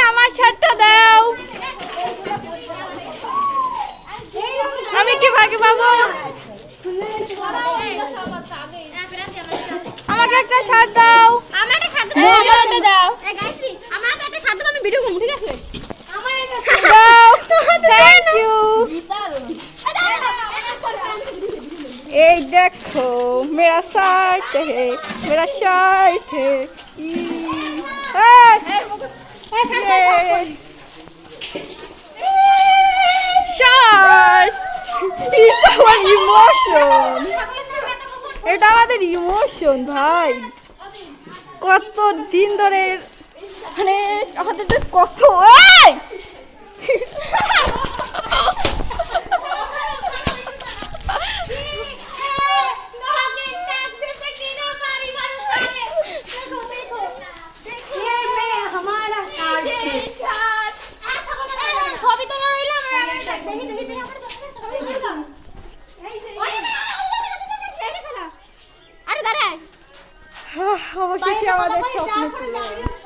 আমার শার্টটা দাও, আমি কি ভাগে পাবো? আমাকে একটা শার্ট দাও, আমাকে একটা শার্ট দাও, আমাকে একটা শার্ট দাও, আমি ভিডিও করব, ঠিক আছে? দাও, থ্যাংক ইউ। এই দেখো मेरा शर्ट है, मेरा शर्ट है। ইমোশন, এটা আমাদের ইমোশন ভাই। কত দিন ধরে মানে আমাদের কত অবশেষে আমাদের স্বপ্ন পূরণ।